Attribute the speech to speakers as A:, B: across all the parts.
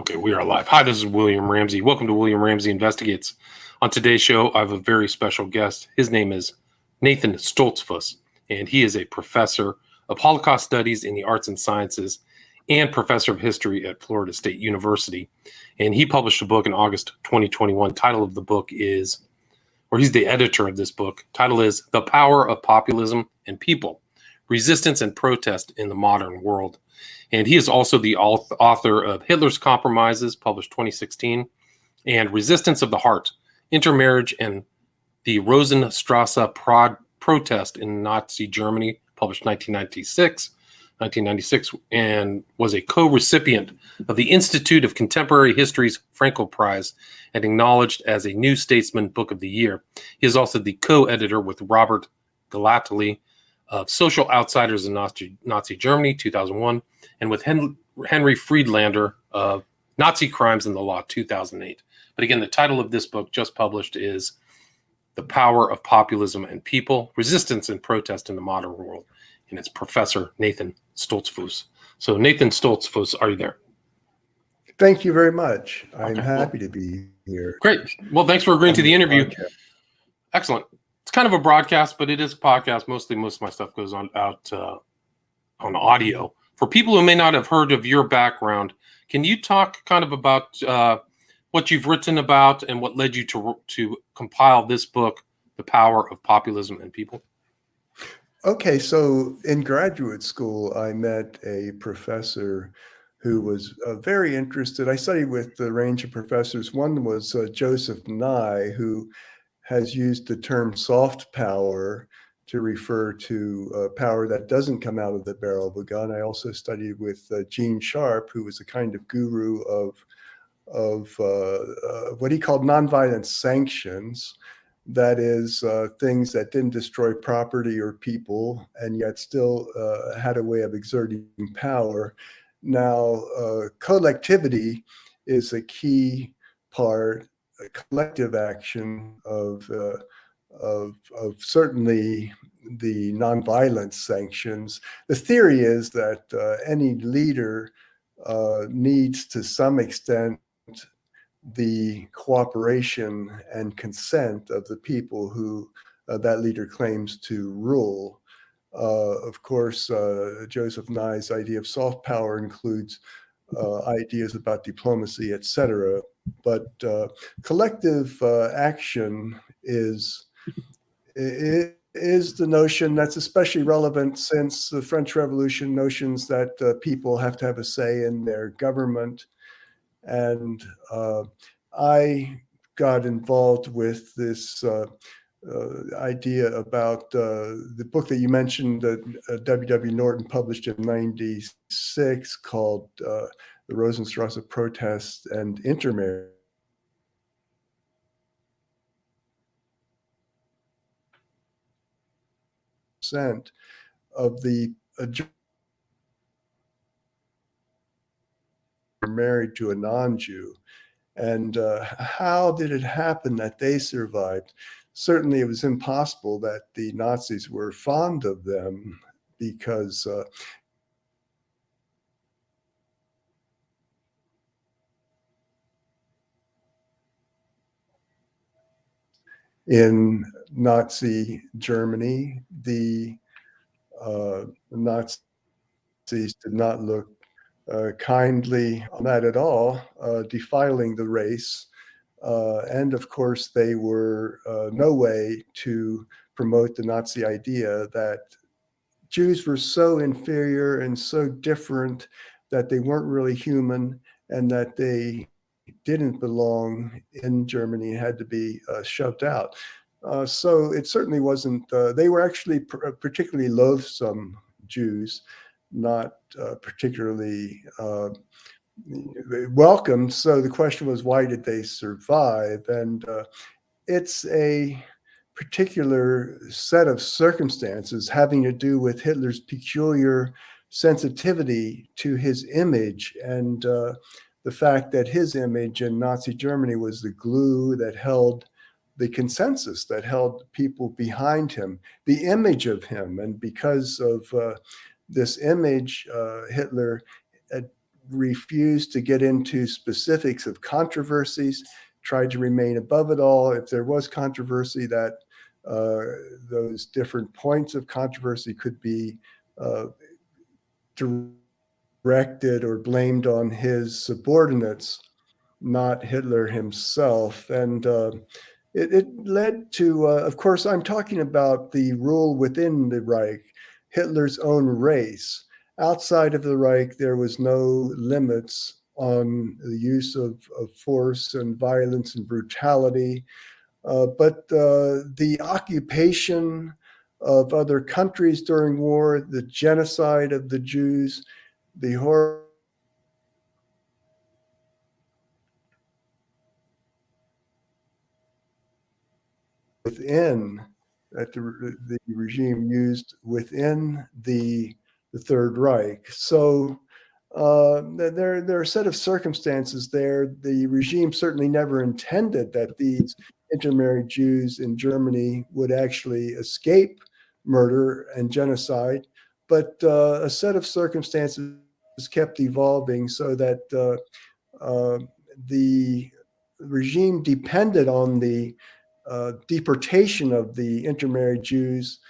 A: Okay, we are live. Hi, this is William Ramsey. Welcome to William Ramsey Investigates. On today's show, I have a very special guest. His name is Nathan Stoltzfus, and he is a professor of Holocaust Studies in the Arts and Sciences and professor of history at Florida State University. And he published a book in August 2021. Title of the book is, or he's the editor of this book. Title is The Power of Populism and People, Resistance and Protest in the Modern World. And he is also the author of Hitler's Compromises, published 2016, and Resistance of the Heart, Intermarriage and the Rosenstrasse Protest in Nazi Germany, published 1996, and was a co-recipient of the Institute of Contemporary History's Frankel Prize and acknowledged as a New Statesman Book of the Year. He is also the co-editor with Robert Galatly of Social Outsiders in Nazi Germany, 2001, and with Henry Friedlander of Nazi Crimes and the Law, 2008. But again, the title of this book just published is The Power of Populism and People, Resistance and Protest in the Modern World. And it's Professor Nathan Stoltzfus. So Nathan Stoltzfus, are you there?
B: Thank you very much. I'm happy to be here.
A: Great. Well, thanks for agreeing to the interview. Excellent. It's kind of a broadcast, but it is a podcast. Most of my stuff goes on audio. For people who may not have heard of your background, can you talk kind of about what you've written about and what led you to compile this book, The Power of Populism and People?
B: Okay, so in graduate school, I met a professor who was very interested. I studied with a range of professors. One was Joseph Nye, who has used the term soft power to refer to power that doesn't come out of the barrel of a gun. I also studied with Gene Sharp, who was a kind of guru of what he called nonviolent sanctions. That is, things that didn't destroy property or people and yet still had a way of exerting power. Now, collectivity is a key part, a collective action of certainly the nonviolent sanctions. The theory is that any leader needs to some extent the cooperation and consent of the people who that leader claims to rule. Of course, Joseph Nye's idea of soft power includes ideas about diplomacy, etc. But collective action is the notion that's especially relevant since the French Revolution, notions that people have to have a say in their government. And I got involved with this idea about the book that you mentioned that W.W. Norton published in 96 called The Rosenstrasse Protest and Intermarriage. Of the married to a non-Jew. And how did it happen that they survived? Certainly, it was impossible that the Nazis were fond of them because in Nazi Germany, the Nazis did not look kindly on that at all, defiling the race. And of course, they were no way to promote the Nazi idea that Jews were so inferior and so different that they weren't really human and that they didn't belong in Germany and had to be shoved out. So it certainly wasn't, they were actually particularly loathsome Jews, not particularly welcomed. So the question was, why did they survive? And it's a particular set of circumstances having to do with Hitler's peculiar sensitivity to his image and the fact that his image in Nazi Germany was the glue that held the consensus, that held people behind him, the image of him. And because of this image, Hitler refused to get into specifics of controversies, tried to remain above it all. If there was controversy, that those different points of controversy could be directed or blamed on his subordinates, not Hitler himself. And it led to, of course, I'm talking about the rule within the Reich, Hitler's own race. Outside of the Reich, there was no limits on the use of force and violence and brutality. But the occupation of other countries during war, the genocide of the Jews, the horror within that the regime used within the Third Reich. So there are a set of circumstances there. The regime certainly never intended that these intermarried Jews in Germany would actually escape murder and genocide, but a set of circumstances kept evolving so that the regime depended on the deportation of the intermarried Jews.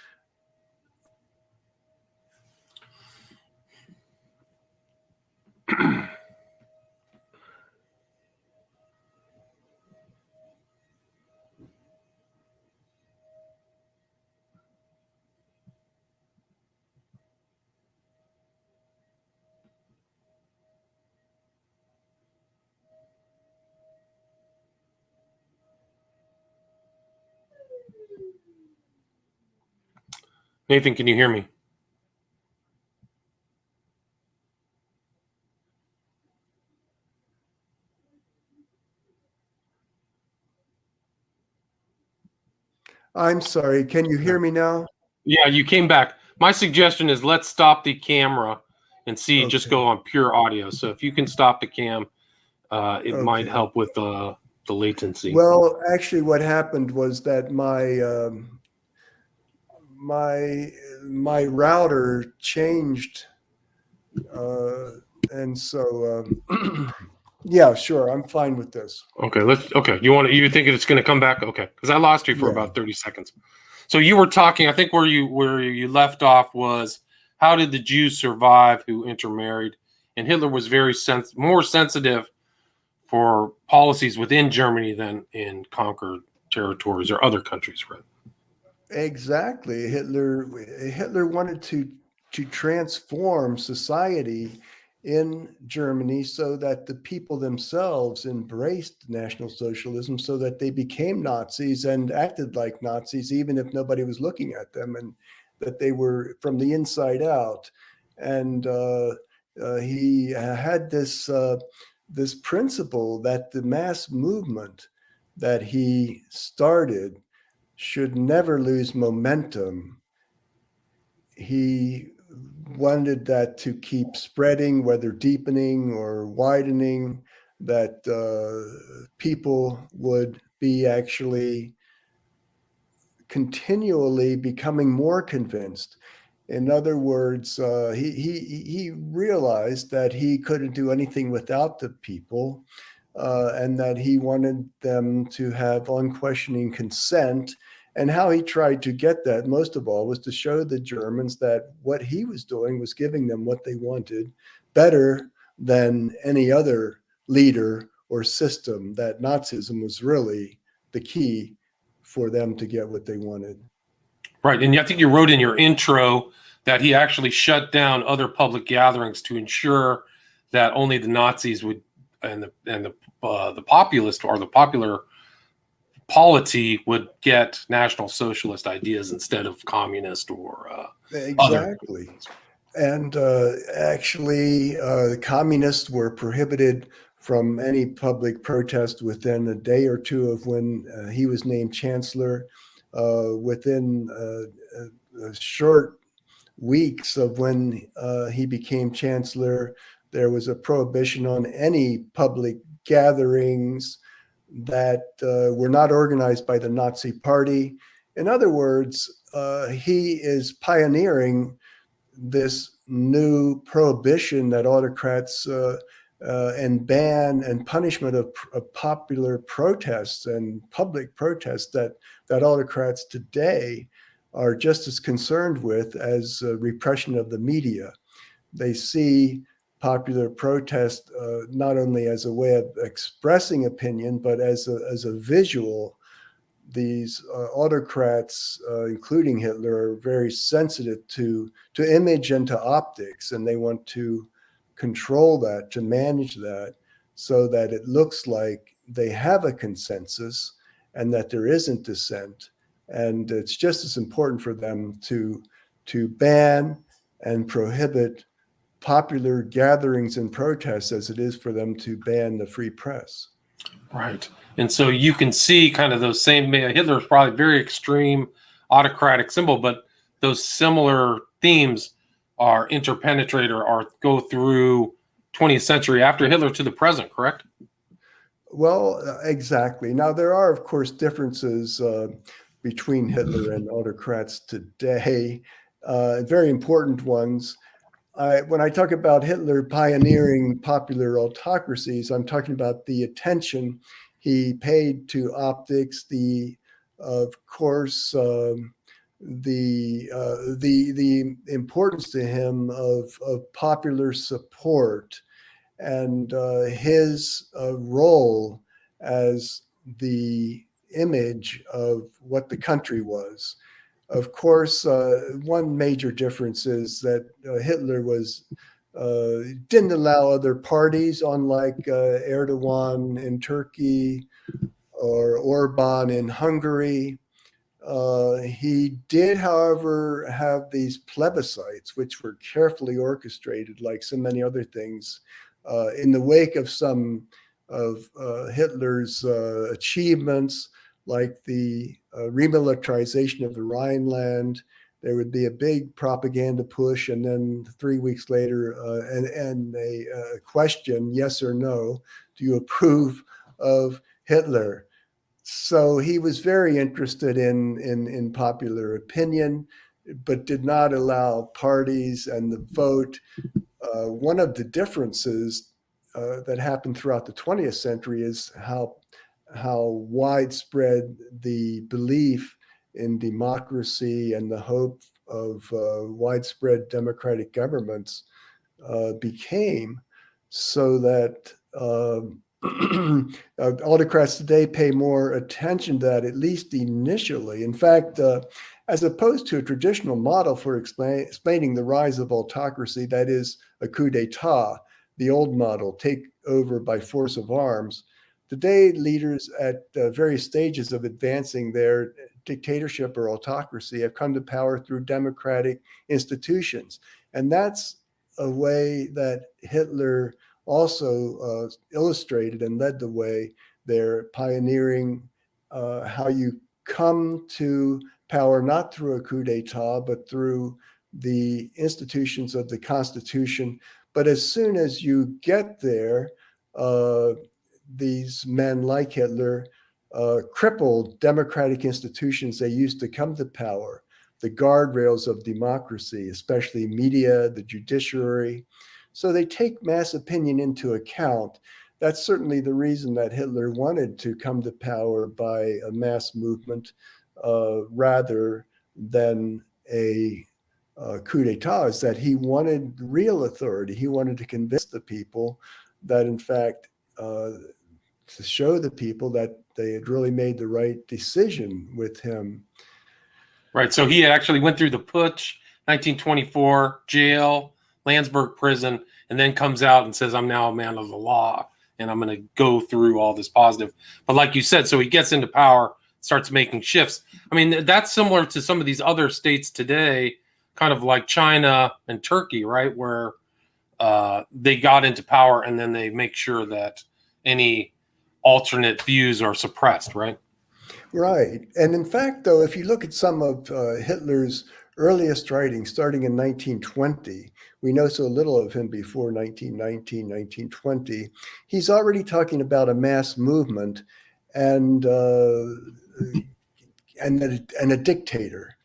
A: Nathan, can you hear me?
B: I'm sorry, can you hear me now?
A: Yeah, you came back. My suggestion is let's stop the camera and see,
B: Okay.
A: just go on pure audio. So if you can stop the cam, it might
B: Okay.
A: help with the latency.
B: Well, actually, what happened was that my router changed, and so yeah, sure, I'm fine with this.
A: Okay, you think it's going to come back? Okay, because I lost you for
B: Yeah.
A: about 30 seconds. So you were talking, I think where you left off was, how did the Jews survive who intermarried? And Hitler was very more sensitive for policies within Germany than in conquered territories or other countries, right?
B: Exactly. Hitler wanted to transform society in Germany so that the people themselves embraced National Socialism, so that they became Nazis and acted like Nazis, even if nobody was looking at them, and that they were from the inside out. And he had this principle that the mass movement that he started should never lose momentum. He wanted that to keep spreading, whether deepening or widening, that people would be actually continually becoming more convinced. In other words, he realized that he couldn't do anything without the people, and that he wanted them to have unquestioning consent. And how he tried to get that, most of all, was to show the Germans that what he was doing was giving them what they wanted better than any other leader or system, that Nazism was really the key for them to get what they wanted.
A: Right, and I think you wrote in your intro that he actually shut down other public gatherings to ensure that only the Nazis would and the populist or the popular polity would get National Socialist ideas instead of communist or
B: exactly. Other. And actually, the communists were prohibited from any public protest within a day or two of when he was named chancellor. Within short weeks of when he became chancellor, there was a prohibition on any public gatherings that were not organized by the Nazi Party. In other words, he is pioneering this new prohibition that autocrats and ban and punishment of popular protests and public protests that autocrats today are just as concerned with as repression of the media. They see popular protest not only as a way of expressing opinion, but as a visual. These autocrats, including Hitler, are very sensitive to image and to optics, and they want to control that, to manage that, so that it looks like they have a consensus and that there isn't dissent. And it's just as important for them to ban and prohibit popular gatherings and protests as it is for them to ban the free press.
A: Right. And so you can see kind of those same, Hitler's probably very extreme autocratic symbol, but those similar themes are interpenetrate or go through 20th century after Hitler to the present, correct?
B: Well, exactly. Now, there are, of course, differences between Hitler and autocrats today, very important ones. When I talk about Hitler pioneering popular autocracies, I'm talking about the attention he paid to optics, of course, the importance to him of popular support, and his role as the image of what the country was. Of course, one major difference is that Hitler didn't allow other parties, unlike Erdogan in Turkey or Orban in Hungary. He did, however, have these plebiscites, which were carefully orchestrated, like so many other things. In the wake of some of Hitler's achievements, like the remilitarization of the Rhineland, there would be a big propaganda push, and then 3 weeks later, and a question, yes or no, do you approve of Hitler? So he was very interested in popular opinion, but did not allow parties and the vote. One of the differences that happened throughout the 20th century is how widespread the belief in democracy and the hope of widespread democratic governments became, so that autocrats today pay more attention to that, at least initially. In fact, as opposed to a traditional model for explaining the rise of autocracy, that is a coup d'etat, the old model, take over by force of arms, today leaders at various stages of advancing their dictatorship or autocracy have come to power through democratic institutions. And that's a way that Hitler also illustrated and led the way there, pioneering how you come to power not through a coup d'etat, but through the institutions of the Constitution. But as soon as you get there, these men like Hitler crippled democratic institutions they used to come to power, the guardrails of democracy, especially media, the judiciary. So they take mass opinion into account. That's certainly the reason that Hitler wanted to come to power by a mass movement rather than a coup d'etat, is that he wanted real authority. He wanted to convince the people that, in fact, to show the people that they had really made the right decision with him.
A: Right. So he actually went through the putsch, 1924, jail, Landsberg prison, and then comes out and says, I'm now a man of the law, and I'm going to go through all this positive. But like you said, so he gets into power, starts making shifts. I mean, that's similar to some of these other states today, kind of like China and Turkey, right, where they got into power and then they make sure that any alternate views are suppressed, right?
B: Right. And in fact, though, if you look at some of Hitler's earliest writings, starting in 1920, we know so little of him before 1919, 1920, he's already talking about a mass movement and a dictator.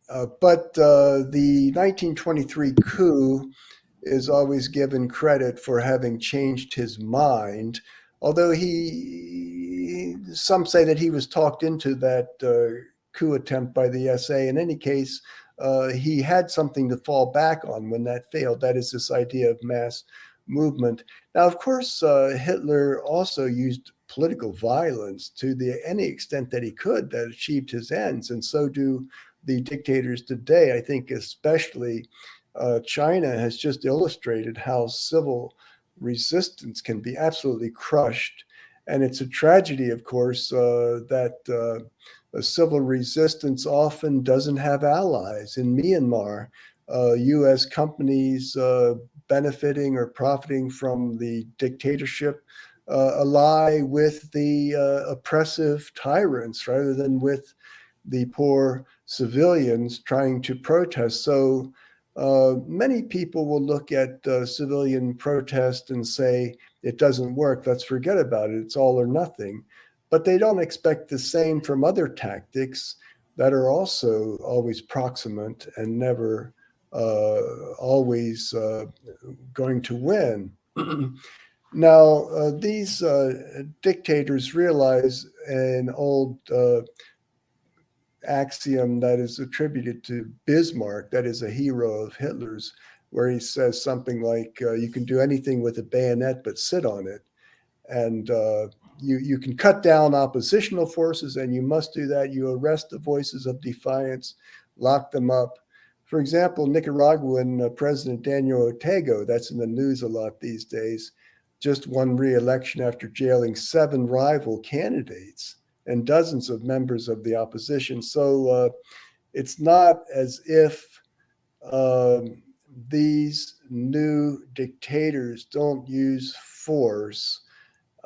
B: But the 1923 coup is always given credit for having changed his mind, although some say that he was talked into that coup attempt by the SA. In any case, he had something to fall back on when that failed. That is this idea of mass movement. Now, of course, Hitler also used political violence to any extent that he could that achieved his ends, and so do the dictators today. I think especially China has just illustrated how civil resistance can be absolutely crushed. And it's a tragedy, of course, that a civil resistance often doesn't have allies. In Myanmar, U.S. companies benefiting or profiting from the dictatorship ally with the oppressive tyrants rather than with the poor civilians trying to protest. So many people will look at civilian protest and say, it doesn't work, let's forget about it, it's all or nothing. But they don't expect the same from other tactics that are also always proximate and never always going to win. Now, these dictators realize an old axiom that is attributed to Bismarck, that is a hero of Hitler's, where he says something like, you can do anything with a bayonet but sit on it. And you can cut down oppositional forces, and you must do that. You arrest the voices of defiance, lock them up. For example, Nicaraguan President Daniel Ortega, that's in the news a lot these days, just won re-election after jailing 7 rival candidates and dozens of members of the opposition. So it's not as if these new dictators don't use force.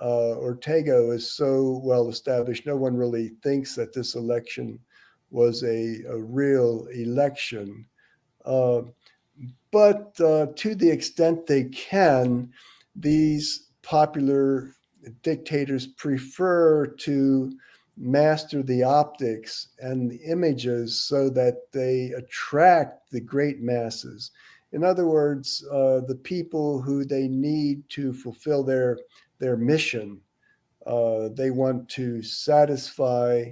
B: Ortega is so well established, no one really thinks that this election was a real election. Uh, but to the extent they can, these popular dictators prefer to master the optics and the images so that they attract the great masses. In other words, the people who they need to fulfill their mission. They want to satisfy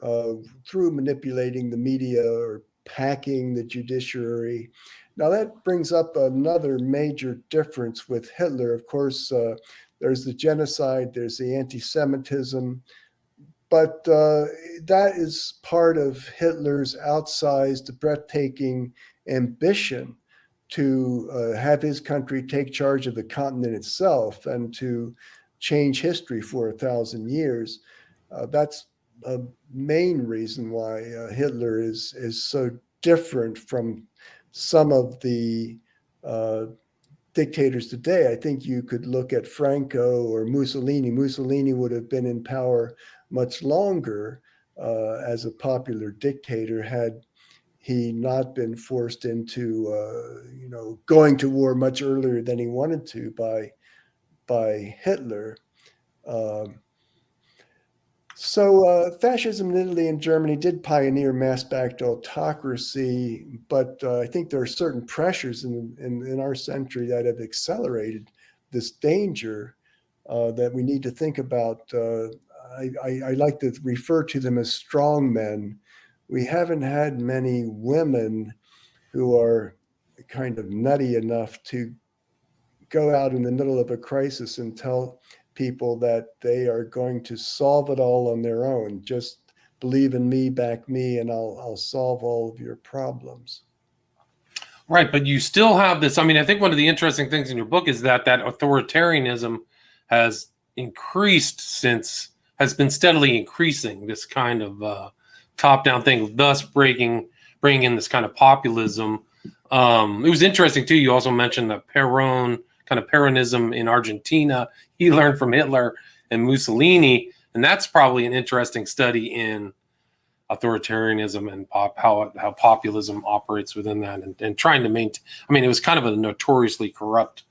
B: uh, through manipulating the media or packing the judiciary. Now, that brings up another major difference with Hitler. Of course, there's the genocide, there's the anti Semitism, but that is part of Hitler's outsized, breathtaking ambition to have his country take charge of the continent itself and to change history for 1,000 years. That's a main reason why Hitler is so different from some of the uh, dictators today. I think you could look at Franco or Mussolini. Mussolini would have been in power much longer as a popular dictator had he not been forced into, going to war much earlier than he wanted to by Hitler. Um, so fascism in Italy and Germany did pioneer mass-backed autocracy, but I think there are certain pressures in our century that have accelerated this danger that we need to think about. I like to refer to them as strong men. We haven't had many women who are kind of nutty enough to go out in the middle of a crisis and tell people that they are going to solve it all on their own. Just believe in me, back me, and I'll solve all of your problems.
A: Right, but you still have this. I mean, I think one of the interesting things in your book is that authoritarianism has increased has been steadily increasing this kind of top-down thing, thus bringing in this kind of populism. It was interesting too. You also mentioned the Peronism in Argentina. He learned from Hitler and Mussolini, and that's probably an interesting study in authoritarianism and how populism operates within that, and trying to maintain. I mean, it was kind of a notoriously corrupt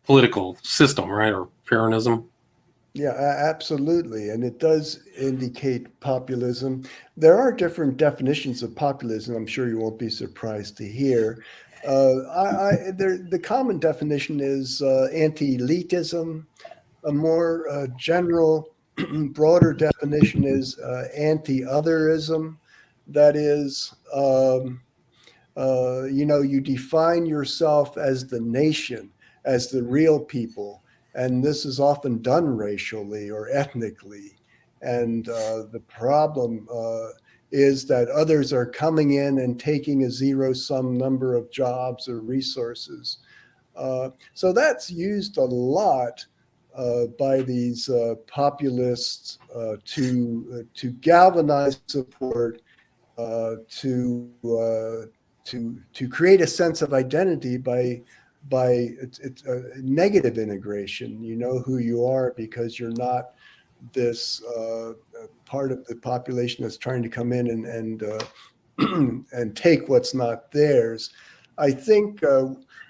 A: political system, right? Or Peronism.
B: Yeah, absolutely. And it does indicate populism. There are different definitions of populism. I'm sure you won't be surprised to hear. The common definition is anti-elitism. A more general, broader definition is anti-otherism. That is, you define yourself as the nation, as the real people, and this is often done racially or ethnically. And the problem is that others are coming in and taking a zero sum number of jobs or resources. So that's used a lot by these populists to galvanize support, to create a sense of identity by it's a negative integration. You know who you are because you're not this part of the population that's trying to come in and take what's not theirs. I think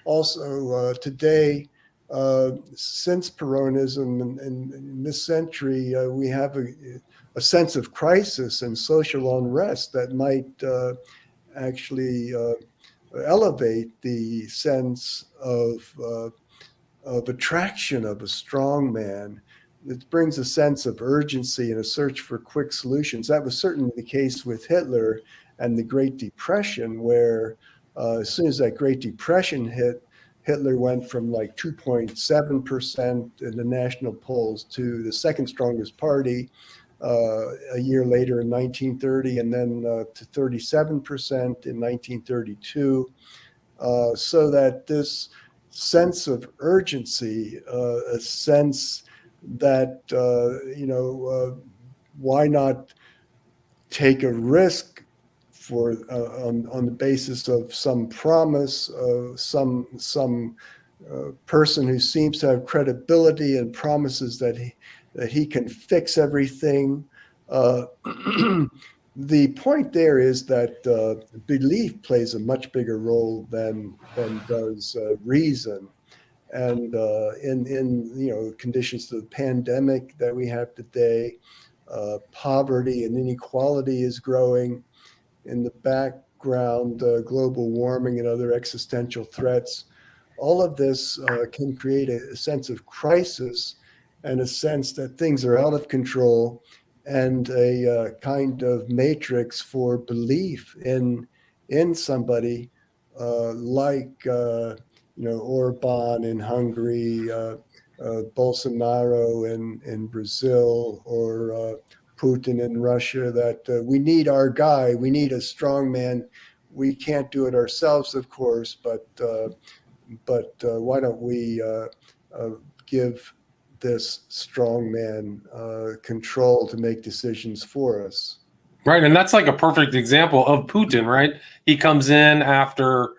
B: also today, since Peronism in this century, we have a sense of crisis and social unrest that might actually elevate the sense of attraction of a strong man. It brings a sense of urgency and a search for quick solutions. That was certainly the case with Hitler and the Great Depression, where as soon as that Great Depression hit, Hitler went from like 2.7% in the national polls to the second strongest party a year later in 1930, and then to 37% in 1932. So that this sense of urgency, a sense that, why not take a risk for on the basis of some promise, some person who seems to have credibility and promises that he can fix everything. Uh, the point there is that belief plays a much bigger role than does reason. And in conditions of the pandemic that we have today, poverty and inequality is growing. In the background, global warming and other existential threats. All of this can create a sense of crisis and a sense that things are out of control, and a kind of matrix for belief in somebody like Orban in Hungary, Bolsonaro in Brazil, or Putin in Russia, that we need our guy, we need a strong man. We can't do it ourselves, of course, but why don't we uh, give this strong man control to make decisions for us?
A: Right, and that's like a perfect example of Putin, right? He comes in after,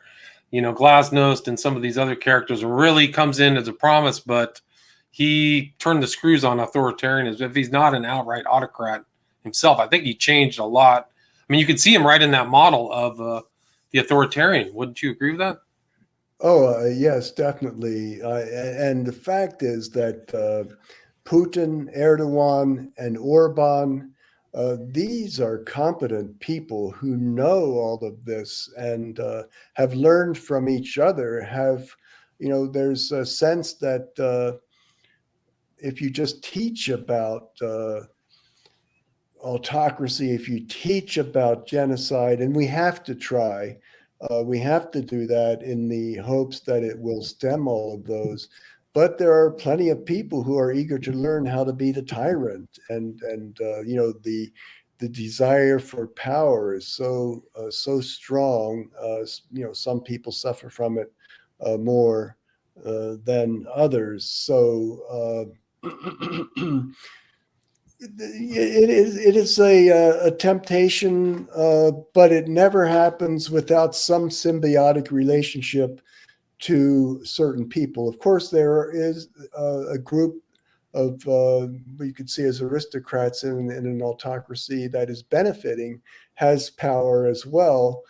A: Glasnost and some of these other characters really comes in as a promise, but he turned the screws on authoritarianism. If he's not an outright autocrat himself, I think he changed a lot. I mean, you could see him right in that model of the authoritarian. Wouldn't you agree with that?
B: Oh, yes, definitely. And the fact is that Putin, Erdogan, and Orban, these are competent people who know all of this and have learned from each other. There's a sense that if you just teach about autocracy, if you teach about genocide, and we have to try, we have to do that in the hopes that it will stem all of those. But there are plenty of people who are eager to learn how to be the tyrant, and the desire for power is so strong. Some people suffer from it more than others. So. It is a temptation, but it never happens without some symbiotic relationship to certain people. Of course, there is a group of what you could see as aristocrats in an autocracy that is benefiting, has power as well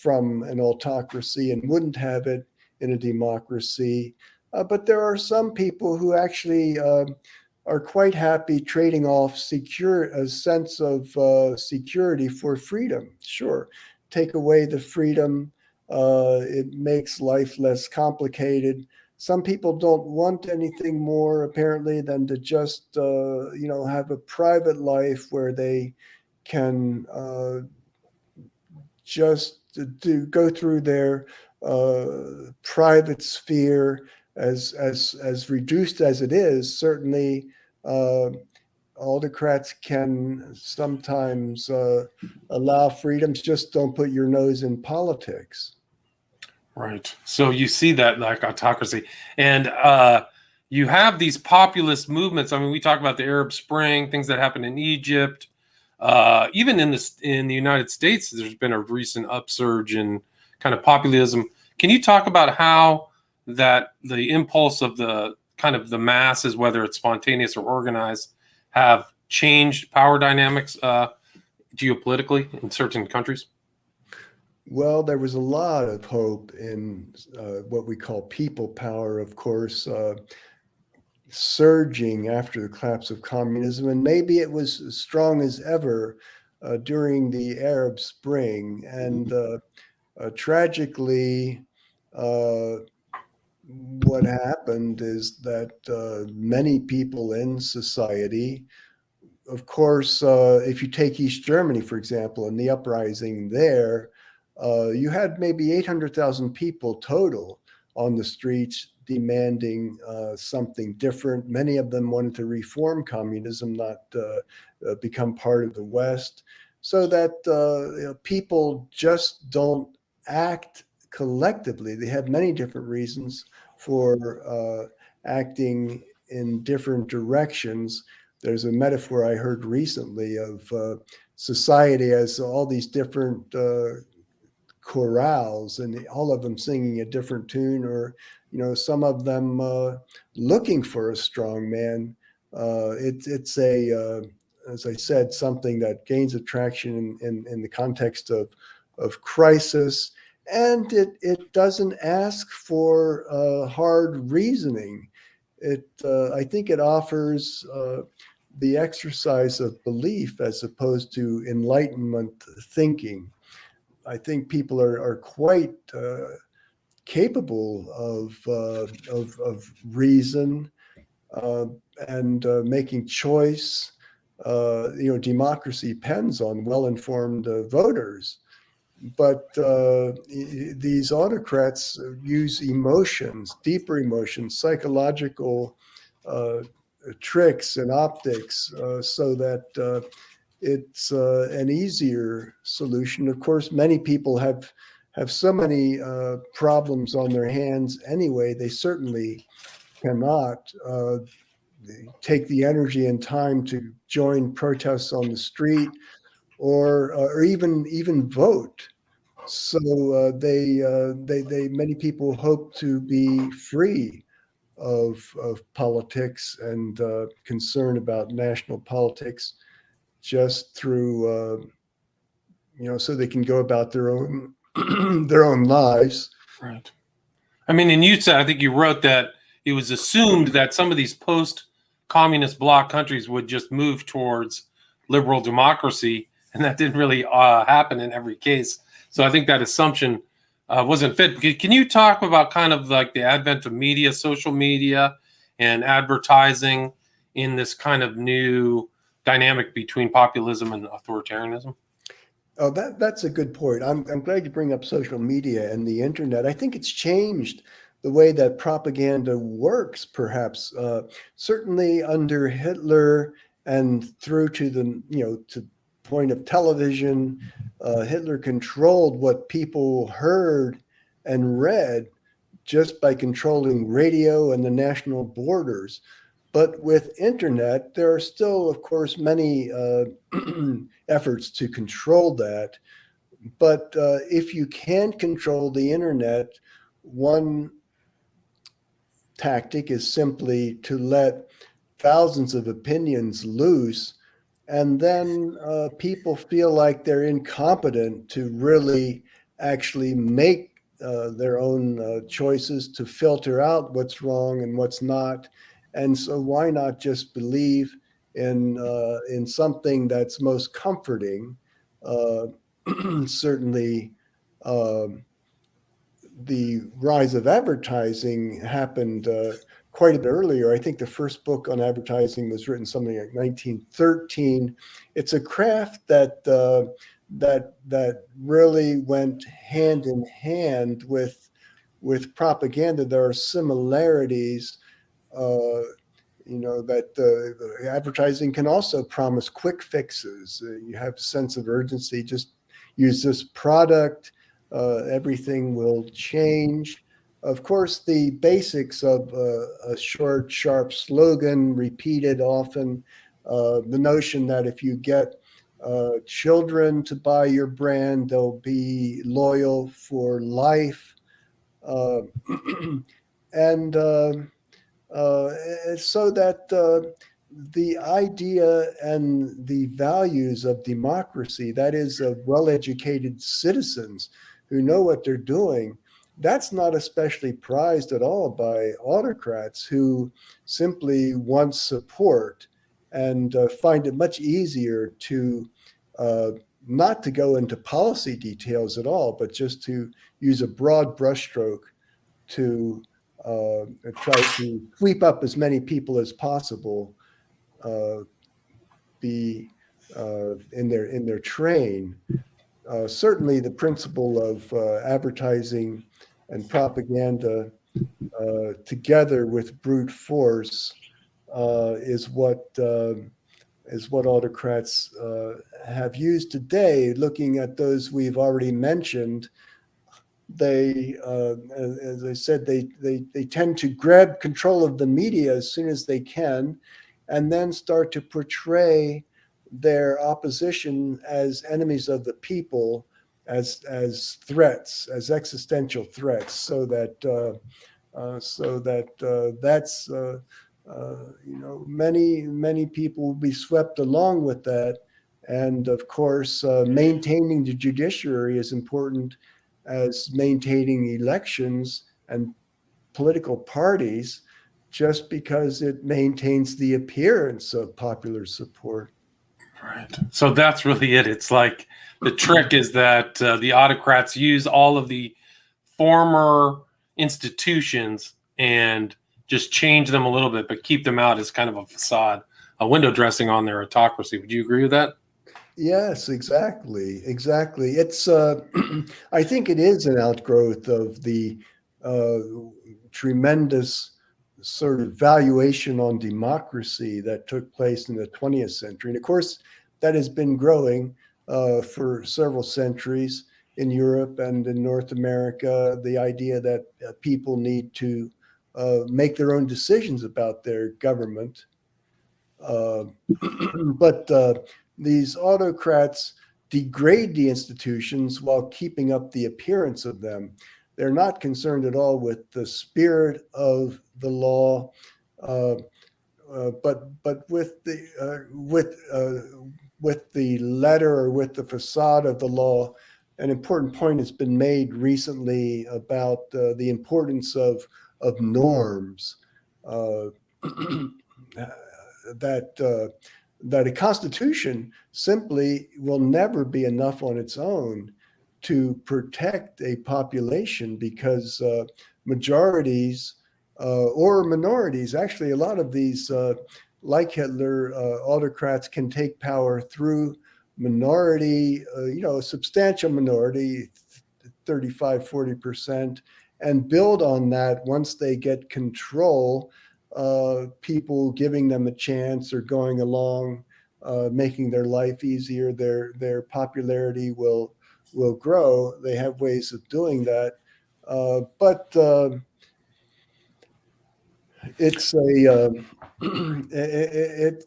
B: from an autocracy, and wouldn't have it in a democracy. But there are some people who actually are quite happy trading off a sense of security for freedom. Sure, take away the freedom, it makes life less complicated. Some people don't want anything more apparently than to just have a private life where they can just to go through their private sphere as reduced as it is. Certainly, uh, autocrats can sometimes allow freedoms. Just don't put your nose in politics.
A: Right. So you see that like autocracy, and you have these populist movements. I mean, we talk about the Arab Spring, things that happened in Egypt, even in the United States. There's been a recent upsurge in kind of populism. Can you talk about how that the impulse of the kind of the masses, whether it's spontaneous or organized, have changed power dynamics geopolitically in certain countries?
B: Well, there was a lot of hope in what we call people power, of course, surging after the collapse of communism. And maybe it was as strong as ever during the Arab Spring. And tragically, uh, what happened is that many people in society, of course, if you take East Germany, for example, and the uprising there, you had maybe 800,000 people total on the streets demanding something different. Many of them wanted to reform communism, not become part of the West, so that people just don't act collectively. They have many different reasons for acting in different directions. There's a metaphor I heard recently of society as all these different chorales, and all of them singing a different tune, or some of them looking for a strong man. It's as I said, something that gains attraction in the context of crisis, and it doesn't ask for hard reasoning. I think it offers the exercise of belief as opposed to enlightenment thinking. I think people are quite capable of reason uh, and making choice. Democracy depends on well-informed voters, but these autocrats use emotions, deeper emotions, psychological uh, tricks and optics, so that it's an easier solution. Of course, many people have so many problems on their hands anyway. They certainly cannot take the energy and time to join protests on the street or even vote. So they many people hope to be free of politics and concern about national politics just through so they can go about their own their own lives.
A: Right. I mean, and you said, I think you wrote that it was assumed that some of these post-communist bloc countries would just move towards liberal democracy, and that didn't really happen in every case. So I think that assumption wasn't fit. Can you talk about kind of like the advent of media, social media, and advertising in this kind of new dynamic between populism and authoritarianism?
B: Oh, that's a good point. I'm glad you bring up social media and the internet. I think it's changed the way that propaganda works, perhaps. Certainly under Hitler and through to to point of television, Hitler controlled what people heard and read just by controlling radio and the national borders. But with internet, there are still, of course, many efforts to control that. But if you can control the internet, one tactic is simply to let thousands of opinions loose, and then people feel like they're incompetent to really actually make their own choices, to filter out what's wrong and what's not. And so why not just believe in something that's most comforting? Uh, Certainly, um, the rise of advertising happened quite a bit earlier. I think the first book on advertising was written something like 1913. It's a craft that really went hand in hand with propaganda. There are similarities. Uh, that advertising can also promise quick fixes. You have a sense of urgency. Just use this product. Everything will change. Of course, the basics of a short, sharp slogan repeated often. The notion that if you get children to buy your brand, they'll be loyal for life. Uh, and uh, so that the idea and the values of democracy, that is, of well educated citizens who know what they're doing, that's not especially prized at all by autocrats who simply want support and find it much easier to uh, not to go into policy details at all, but just to use a broad brushstroke to try to sweep up as many people as possible, uh, be in their train. Certainly, the principle of advertising and propaganda together with brute force is what autocrats have used today. Looking at those we've already mentioned, they, as I said, they tend to grab control of the media as soon as they can, and then start to portray their opposition as enemies of the people, as threats, as existential threats, that's many people will be swept along with that, and of course, maintaining the judiciary is important as maintaining elections and political parties, just because it maintains the appearance of popular support.
A: Right. So that's really it. It's like the trick is that the autocrats use all of the former institutions and just change them a little bit, but keep them out as kind of a facade, a window dressing on their autocracy. Would you agree with that?
B: Yes, exactly. It's I think it is an outgrowth of the uh, tremendous sort of valuation on democracy that took place in the 20th century. And of course, that has been growing for several centuries in Europe and in North America. The idea that people need to make their own decisions about their government. Uh, but these autocrats degrade the institutions while keeping up the appearance of them. They're not concerned at all with the spirit of the law, uh, but with the letter or with the facade of the law. An important point has been made recently about the importance of norms. Uh, that that a constitution simply will never be enough on its own to protect a population, because majorities or minorities, actually, a lot of these, like Hitler, autocrats can take power through minority, a substantial minority, 35-40%, and build on that once they get control. People giving them a chance or going along, making their life easier, their popularity will grow. They have ways of doing that, but it's a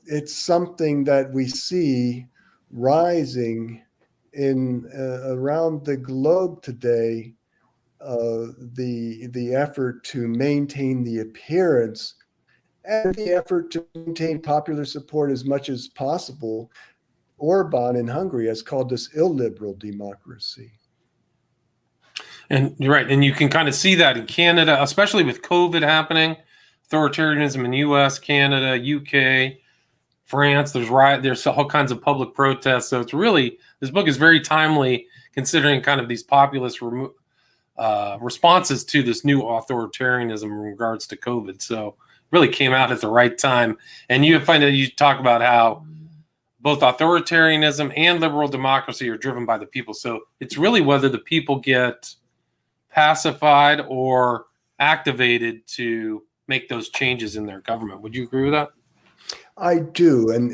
B: it's something that we see rising in around the globe today. The effort to maintain the appearance and the effort to maintain popular support as much as possible. Orban in Hungary has called this illiberal democracy.
A: And you're right. And you can kind of see that in Canada, especially with COVID happening. authoritarianism in U.S., Canada, UK, France. There's all kinds of public protests. So it's really, this book is very timely considering kind of these populist responses to this new authoritarianism in regards to COVID. So really came out at the right time. And you find that you talk about how both authoritarianism and liberal democracy are driven by the people. So it's really whether the people get pacified or activated to make those changes in their government. Would you agree with that?
B: I do, and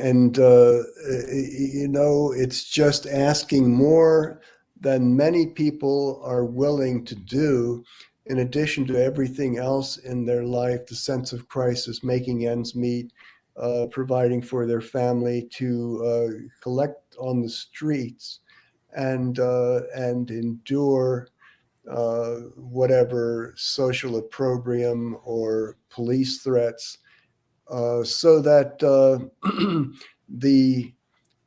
B: it's just asking more than many people are willing to do. In addition to everything else in their life, the sense of crisis, making ends meet, providing for their family, to collect on the streets and endure whatever social opprobrium or police threats, so that the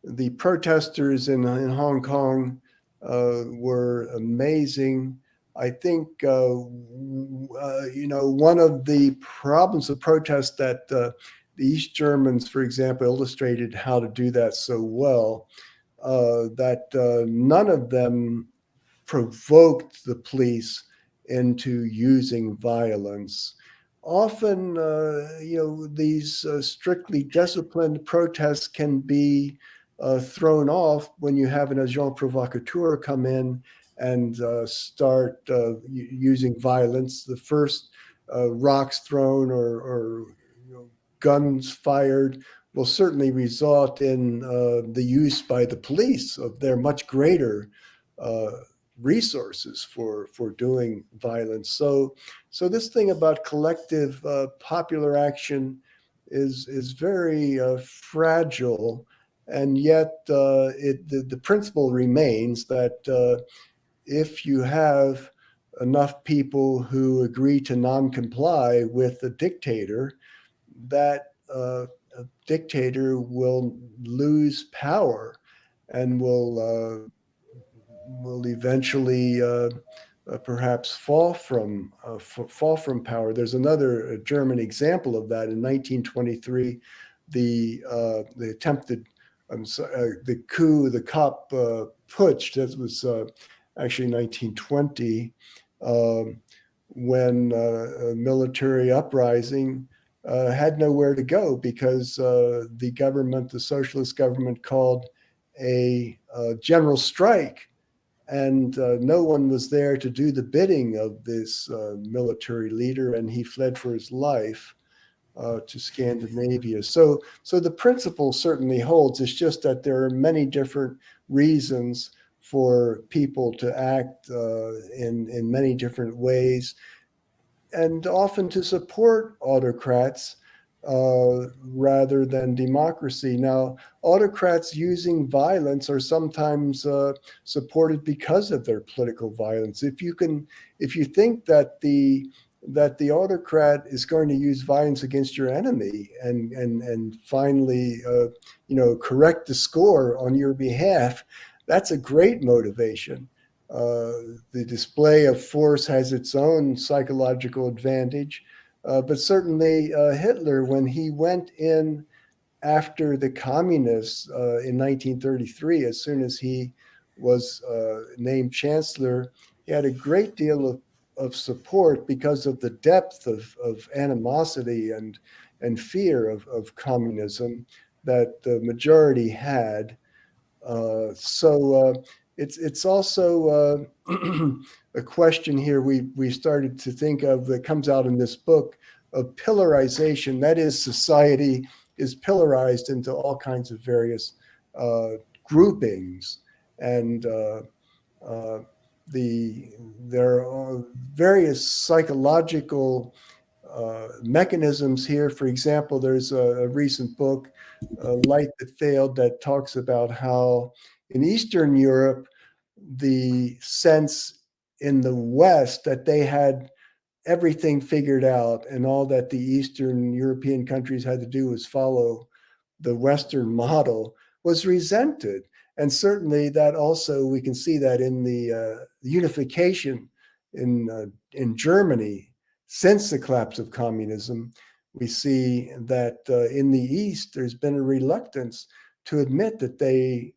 B: the protesters in Hong Kong were amazing. I think one of the problems of protest that the East Germans, for example, illustrated how to do that so well, that none of them provoked the police into using violence. Often, these strictly disciplined protests can be thrown off when you have an agent provocateur come in and start using violence. The first rocks thrown or guns fired will certainly result in the use by the police of their much greater uh, resources for doing violence. So this thing about collective popular action is very fragile, and yet the principle remains that if you have enough people who agree to non-comply with the dictator, that a dictator will lose power and will eventually perhaps fall from power. There's another German example of that in 1923, the attempted the coup, the cop putsch. That was actually 1920, um, when a military uprising had nowhere to go because the government, the socialist government, called a general strike, and no one was there to do the bidding of this military leader, and he fled for his life to Scandinavia. So the principle certainly holds. It's just that there are many different reasons for people to act in many different ways, and often to support autocrats rather than democracy. Now, autocrats using violence are sometimes supported because of their political violence. If you think that the autocrat is going to use violence against your enemy and finally, correct the score on your behalf, that's a great motivation. The display of force has its own psychological advantage, but certainly Hitler, when he went in after the communists in 1933, as soon as he was named chancellor, he had a great deal of support because of the depth of animosity and fear of communism that the majority had. So it's also a question here we started to think of that comes out in this book of pillarization. That is, society is pillarized into all kinds of various uh, groupings, and uh, there are various psychological mechanisms here. For example, there's a recent book, Light That Failed, that talks about how in Eastern Europe, the sense in the West that they had everything figured out and all that the Eastern European countries had to do was follow the Western model was resented. And certainly that also, we can see that in the unification in Germany since the collapse of communism, we see that in the East, there's been a reluctance to admit that they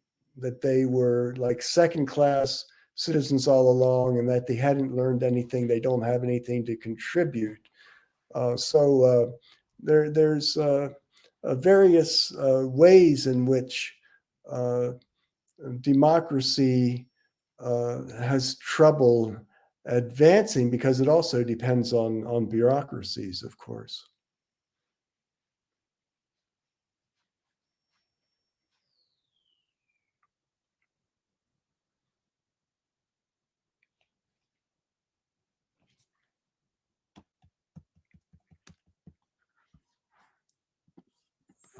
B: were like second-class citizens all along, and that they hadn't learned anything. They don't have anything to contribute. There's various ways in which democracy has trouble advancing, because it also depends on bureaucracies, of course.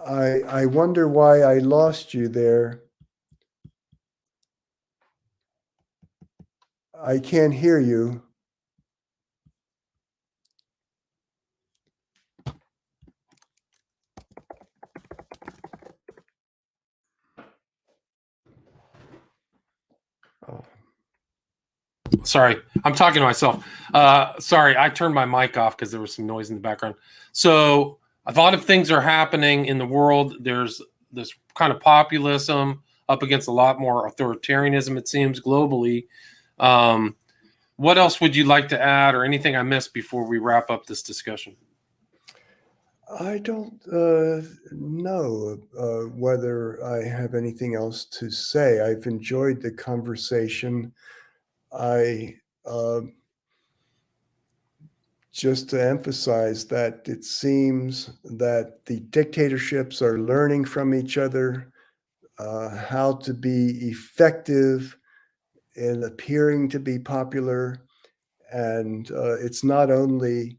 B: I wonder why I lost you there. I can't hear you. Oh.
A: Sorry, I'm talking to myself. Sorry, I turned my mic off because there was some noise in the background. So a lot of things are happening in the world. There's this kind of populism up against a lot more authoritarianism, it seems, globally. What else would you like to add, or anything I missed before we wrap up this discussion?
B: I don't know whether I have anything else to say. I've enjoyed the conversation. Just to emphasize that it seems that the dictatorships are learning from each other how to be effective in appearing to be popular. And it's not only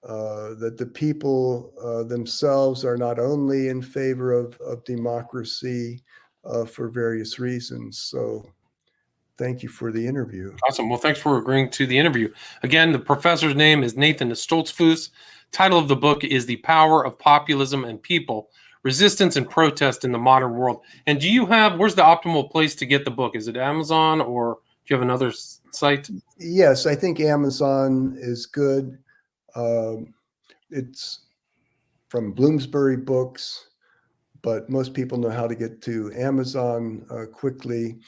B: that the people themselves are not only in favor of democracy for various reasons. So thank you for the interview.
A: Awesome. Well, thanks for agreeing to the interview. Again, the professor's name is Nathan Stoltzfus. Title of the book is The Power of Populism and People, Resistance and Protest in the Modern World. And where's the optimal place to get the book? Is it Amazon, or do you have another site?
B: Yes, I think Amazon is good. It's from Bloomsbury Books, but most people know how to get to Amazon quickly.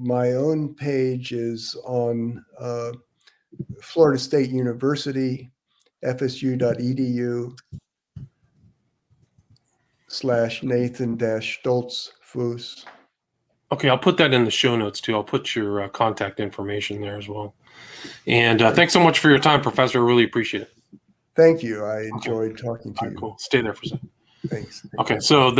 B: My own page is on Florida State University, fsu.edu/Nathan-Stoltzfus.
A: Okay, I'll put that in the show notes too. I'll put your contact information there as well. And thanks so much for your time, Professor. I really appreciate it.
B: Thank you. I enjoyed talking to you.
A: Cool. Stay there for a second.
B: Thanks.
A: Okay, so that